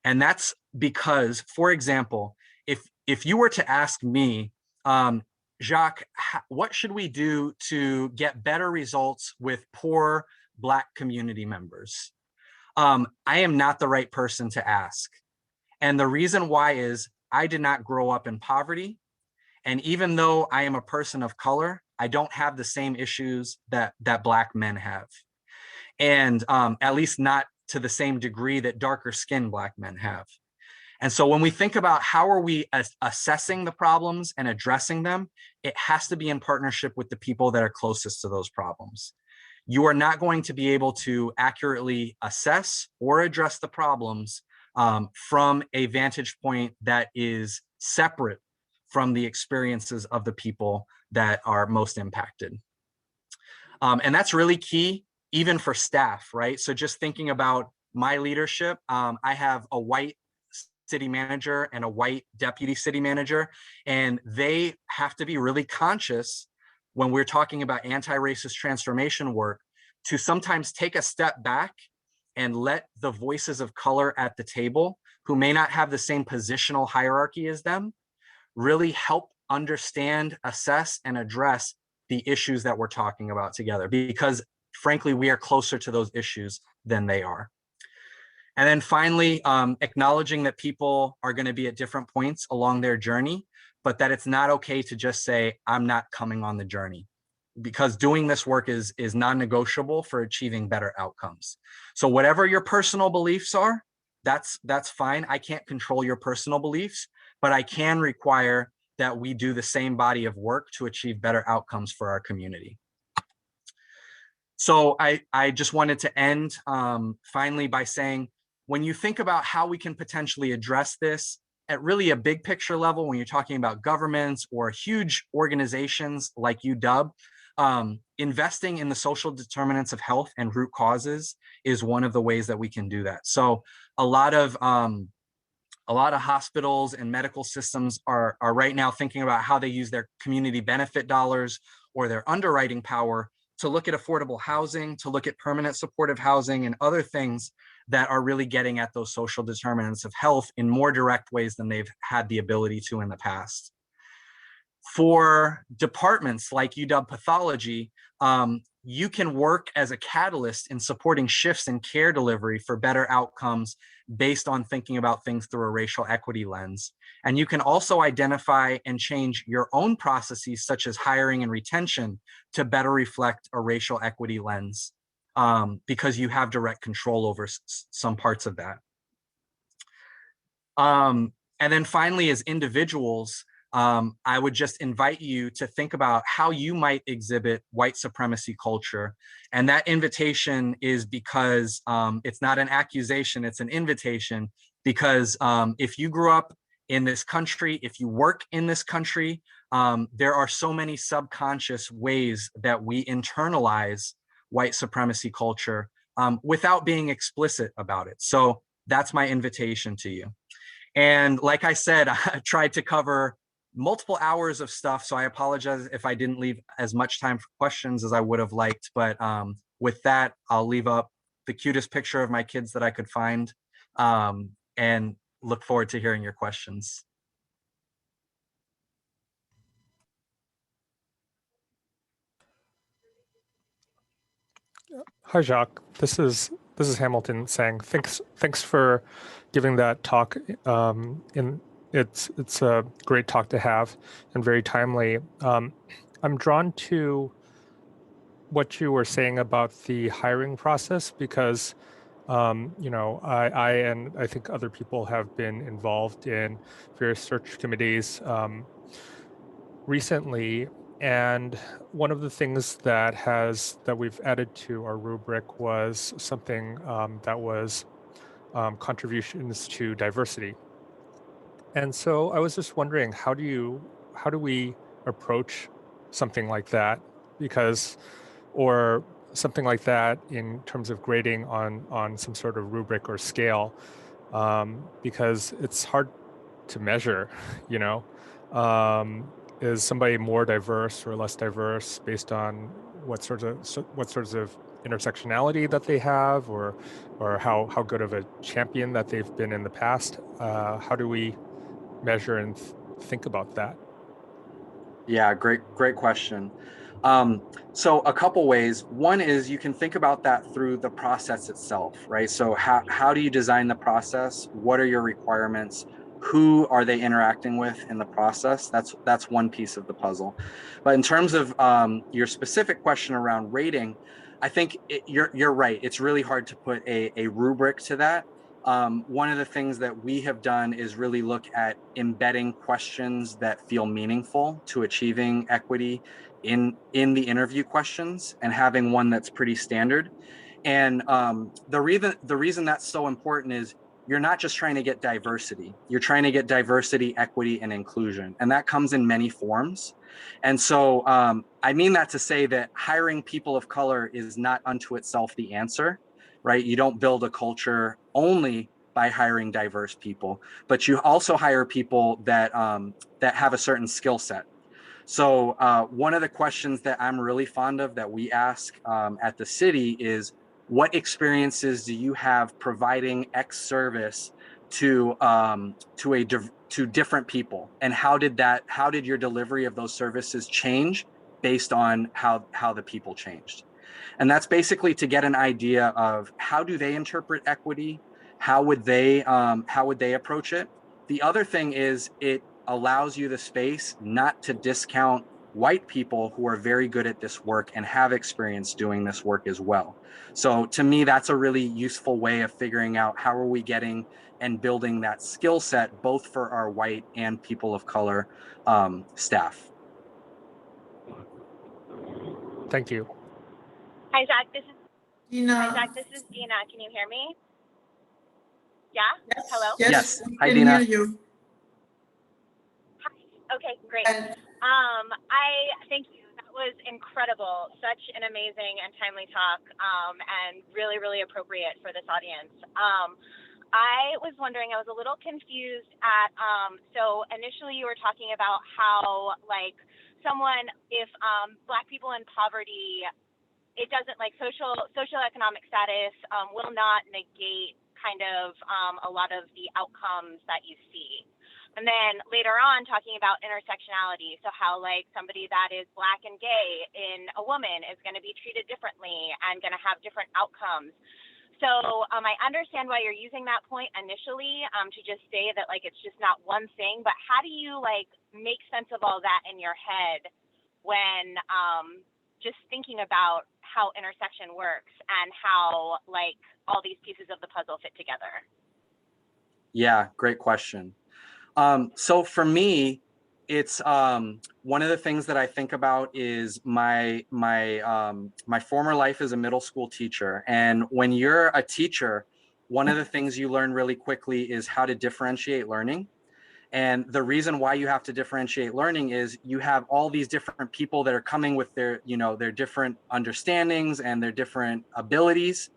[SPEAKER 2] And that's because, for example, if you were to ask me, Jacques, what should we do to get better results with poor Black community members? I am not the right person to ask. And the reason why is I did not grow up in poverty. And even though I am a person of color, I don't have the same issues that Black men have. And at least not to the same degree that darker skinned Black men have. And so when we think about how are we assessing the problems and addressing them, it has to be in partnership with the people that are closest to those problems. You are not going to be able to accurately assess or address the problems from a vantage point that is separate from the experiences of the people that are most impacted. And that's really key, even for staff, right? So just thinking about my leadership, I have a white city manager and a white deputy city manager, and they have to be really conscious when we're talking about anti-racist transformation work to sometimes take a step back and let the voices of color at the table, who may not have the same positional hierarchy as them, really help understand, assess, and address the issues that we're talking about together, because frankly, we are closer to those issues than they are. And then finally, acknowledging that people are going to be at different points along their journey, but that it's not okay to just say, I'm not coming on the journey, because doing this work is non-negotiable for achieving better outcomes. So whatever your personal beliefs are, that's fine. I can't control your personal beliefs, but I can require that we do the same body of work to achieve better outcomes for our community. So I just wanted to end finally by saying, when you think about how we can potentially address this at really a big picture level, when you're talking about governments or huge organizations like UW, investing in the social determinants of health and root causes is one of the ways that we can do that. So a lot of hospitals and medical systems are right now thinking about how they use their community benefit dollars or their underwriting power to look at affordable housing, to look at permanent supportive housing and other things that are really getting at those social determinants of health in more direct ways than they've had the ability to in the past. For departments like UW Pathology, you can work as a catalyst in supporting shifts in care delivery for better outcomes based on thinking about things through a racial equity lens. And you can also identify and change your own processes, such as hiring and retention, to better reflect a racial equity lens, because you have direct control over some parts of that. And then finally, as individuals, I would just invite you to think about how you might exhibit white supremacy culture. And that invitation is because it's not an accusation, it's an invitation, because if you grew up in this country, if you work in this country, there are so many subconscious ways that we internalize white supremacy culture without being explicit about it. So that's my invitation to you. And like I said, I tried to cover multiple hours of stuff, so I apologize if I didn't leave as much time for questions as I would have liked. But with that, I'll leave up the cutest picture of my kids that I could find, and look forward to hearing your questions.
[SPEAKER 3] Hi, Jacques. This is Hamilton saying thanks for giving that talk. It's a great talk to have and very timely. I'm drawn to what you were saying about the hiring process because I and I think other people have been involved in various search committees recently. And one of the things that we've added to our rubric was something that was contributions to diversity. And so I was just wondering, how do we approach something like that? Or something like that in terms of grading on some sort of rubric or scale, because it's hard to measure, you know. Is somebody more diverse or less diverse based on what sorts of intersectionality that they have, or how good of a champion that they've been in the past? How do we measure and think about that?
[SPEAKER 2] Yeah, great question. So a couple ways. One is you can think about that through the process itself, right? So how do you design the process? What are your requirements? Who are they interacting with in the process? That's one piece of the puzzle. But in terms of your specific question around rating, I think you're right. It's really hard to put a rubric to that. One of the things that we have done is really look at embedding questions that feel meaningful to achieving equity in the interview questions, and having one that's pretty standard. And the reason that's so important is you're not just trying to get diversity, you're trying to get diversity, equity, and inclusion. And that comes in many forms. And so I mean that to say that hiring people of color is not unto itself the answer, right? You don't build a culture only by hiring diverse people, but you also hire people that that have a certain skill set. So one of the questions that I'm really fond of that we ask at the city is, what experiences do you have providing X service to different people, and how did your delivery of those services change based on how the people changed? And that's basically to get an idea of how do they interpret equity, how would they approach it. The other thing is it allows you the space not to discount white people who are very good at this work and have experience doing this work as well. So to me, that's a really useful way of figuring out how are we getting and building that skill set, both for our white and people of color staff.
[SPEAKER 3] Thank you.
[SPEAKER 4] Hi, Zach. This is
[SPEAKER 1] Dina.
[SPEAKER 4] Dina. Can you hear me? Yeah?
[SPEAKER 1] Yes.
[SPEAKER 4] Hello?
[SPEAKER 2] Yes.
[SPEAKER 1] We
[SPEAKER 2] Hi,
[SPEAKER 1] can
[SPEAKER 2] Dina.
[SPEAKER 1] hear you.
[SPEAKER 4] Hi. Okay, great.
[SPEAKER 1] And
[SPEAKER 4] I thank you. That was incredible. Such an amazing and timely talk, and really, really appropriate for this audience. I was wondering, I was a little confused at, so initially you were talking about how, like, if Black people in poverty, it doesn't, like, socioeconomic status will not negate kind of a lot of the outcomes that you see. And then later on, talking about intersectionality, so how like somebody that is Black and gay in a woman is going to be treated differently and going to have different outcomes. So I understand why you're using that point initially to just say that like it's just not one thing, but how do you like make sense of all that in your head when just thinking about how intersection works and how like all these pieces of the puzzle fit together?
[SPEAKER 2] Yeah, great question. So for me, it's one of the things that I think about is my former life as a middle school teacher. And when you're a teacher, one of the things you learn really quickly is how to differentiate learning. And the reason why you have to differentiate learning is you have all these different people that are coming with their, you know, their different understandings and their different abilities.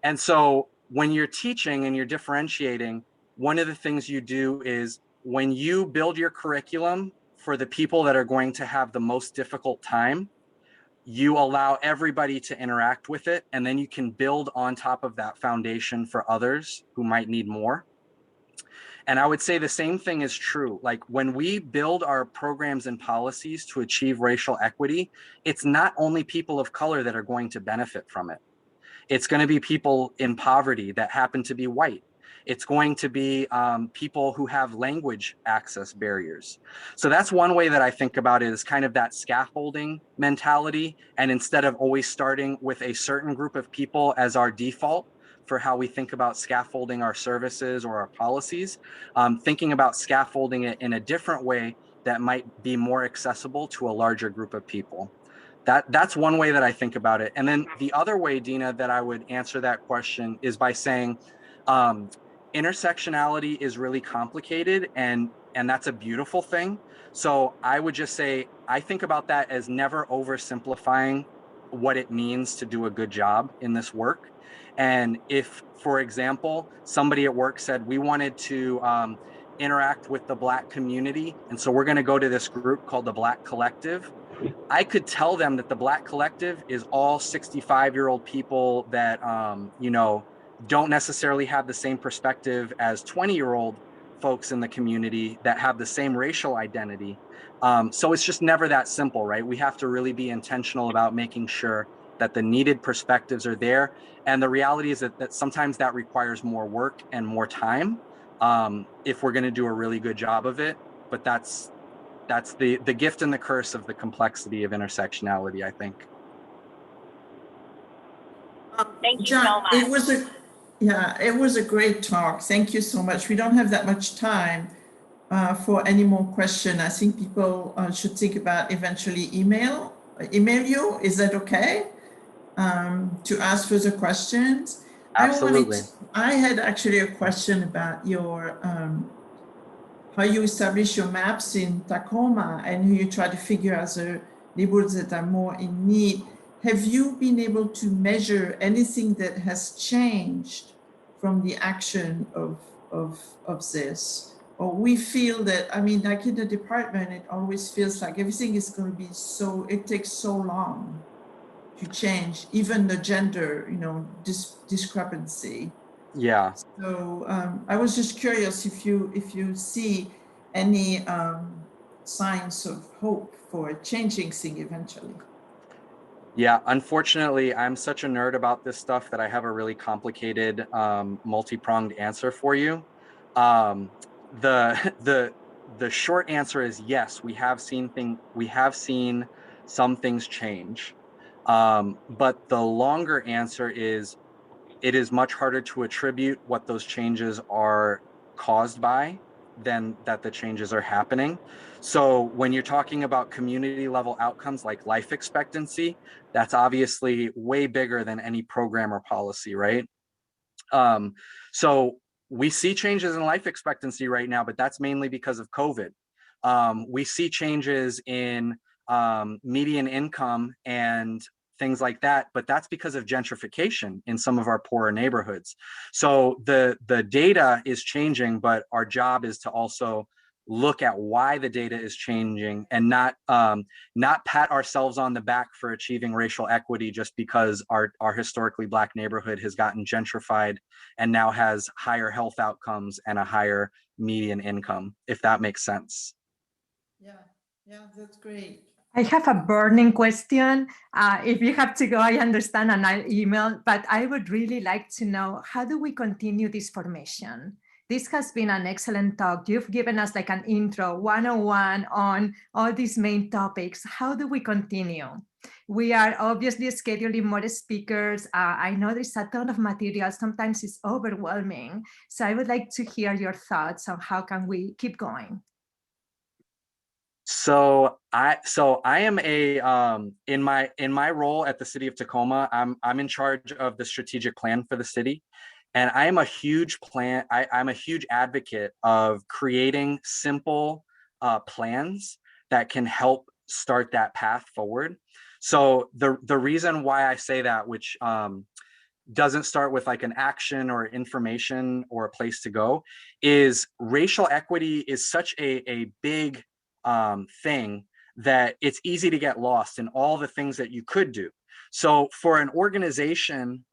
[SPEAKER 2] And so when you're teaching and you're differentiating, one of the things you do is when you build your curriculum for the people that are going to have the most difficult time, you allow everybody to interact with it, and then you can build on top of that foundation for others who might need more. And I would say the same thing is true. Like when we build our programs and policies to achieve racial equity, it's not only people of color that are going to benefit from it. It's going to be people in poverty that happen to be white. It's going to be people who have language access barriers. So that's one way that I think about it, is kind of that scaffolding mentality. And instead of always starting with a certain group of people as our default for how we think about scaffolding our services or our policies, thinking about scaffolding it in a different way that might be more accessible to a larger group of people. That's one way that I think about it. And then the other way, Dina, that I would answer that question is by saying intersectionality is really complicated, and that's a beautiful thing. So I would just say, I think about that as never oversimplifying what it means to do a good job in this work. And if, for example, somebody at work said, we wanted to interact with the Black community, and so we're going to go to this group called the Black Collective, I could tell them that the Black Collective is all 65-year-old people that, you know, don't necessarily have the same perspective as 20-year-old folks in the community that have the same racial identity. So it's just never that simple, right? We have to really be intentional about making sure that the needed perspectives are there. And the reality is that sometimes that requires more work and more time if we're going to do a really good job of it. But that's the gift and the curse of the complexity of intersectionality, I think.
[SPEAKER 4] Thank you
[SPEAKER 1] John,
[SPEAKER 4] so much.
[SPEAKER 1] It was a great talk. Thank you so much. We don't have that much time for any more questions. I think people should think about eventually email you. Is that okay? To ask further questions.
[SPEAKER 2] Absolutely.
[SPEAKER 1] I had actually a question about your how you establish your maps in Tacoma and you try to figure out the neighborhoods that are more in need. Have you been able to measure anything that has changed from the action of this? Or we feel that, I mean, like in the department, it always feels like everything is going to be so, it takes so long to change, even the gender, you know, discrepancy.
[SPEAKER 2] Yeah.
[SPEAKER 1] So I was just curious if you see any signs of hope for changing thing eventually.
[SPEAKER 2] Yeah, unfortunately, I'm such a nerd about this stuff that I have a really complicated, multi-pronged answer for you. The short answer is yes, we have seen some things change. But the longer answer is, it is much harder to attribute what those changes are caused by than that the changes are happening. So when you're talking about community level outcomes like life expectancy, that's obviously way bigger than any program or policy, right? So we see changes in life expectancy right now, but that's mainly because of COVID. We see changes in median income and things like that, but that's because of gentrification in some of our poorer neighborhoods. So the data is changing, but our job is to also look at why the data is changing and not pat ourselves on the back for achieving racial equity just because our historically Black neighborhood has gotten gentrified and now has higher health outcomes and a higher median income, if that makes sense.
[SPEAKER 1] Yeah, that's great.
[SPEAKER 5] I have a burning question. If you have to go, I understand, and I'll email, but I would really like to know, how do we continue this formation? This has been an excellent talk. You've given us like an intro 101 on all these main topics. How do we continue? We are obviously scheduling more speakers. I know there's a ton of material. Sometimes it's overwhelming. So I would like to hear your thoughts on how can we keep going.
[SPEAKER 2] So I am in my role at the City of Tacoma, I'm in charge of the strategic plan for the city. And I am a huge I'm a huge advocate of creating simple plans that can help start that path forward. So the reason why I say that, which doesn't start with like an action or information or a place to go, is racial equity is such a big thing that it's easy to get lost in all the things that you could do. So for an organization,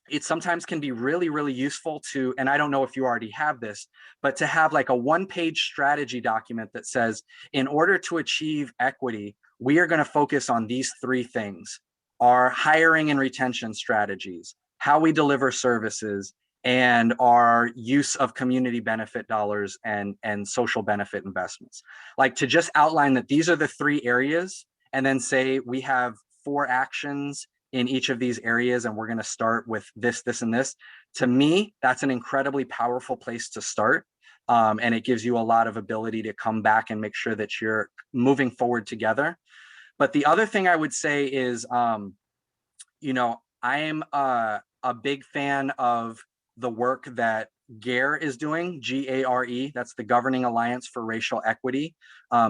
[SPEAKER 2] it sometimes can be really, really useful to, and I don't know if you already have this, but to have like a one-page strategy document that says, in order to achieve equity, we are going to focus on these 3 things: our hiring and retention strategies, how we deliver services, and our use of community benefit dollars and social benefit investments. Like, to just outline that these are the 3 areas, and then say we have 4 actions in each of these areas, and we're going to start with this, this, and this. To me, that's an incredibly powerful place to start. And it gives you a lot of ability to come back and make sure that you're moving forward together. But the other thing I would say is, you know, I am a big fan of the work that GARE is doing, GARE, that's the Governing Alliance for Racial Equity.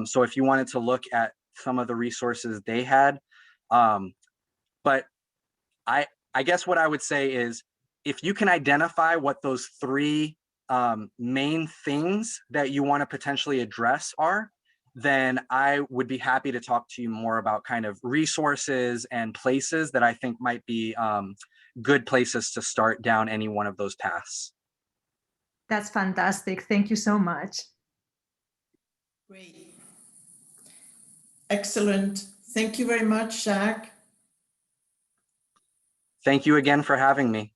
[SPEAKER 2] So if you wanted to look at some of the resources they had, but I guess what I would say is, if you can identify what those 3 main things that you want to potentially address are, then I would be happy to talk to you more about kind of resources and places that I think might be good places to start down any one of those paths.
[SPEAKER 5] That's fantastic. Thank you so much.
[SPEAKER 1] Great. Excellent. Thank you very much, Jacques.
[SPEAKER 2] Thank you again for having me.